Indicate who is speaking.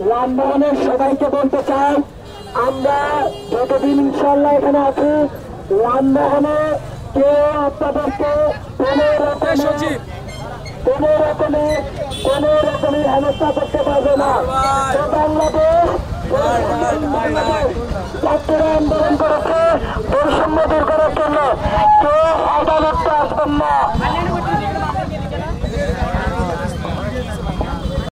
Speaker 1: লালমোহনের সবাইকে বলতে চাই, আমরা যতদিন ইনশাল্লাহ এখানে আছি, লালমোহনে কেউ আপনাদেরকে কোনো রকমের হেনস্থা করতে পারবে না। বাংলাদেশ ছাত্ররা আন্দোলন করেছে বৈষম্য দূর করার জন্য, কেউ আদালতে আসবেন না।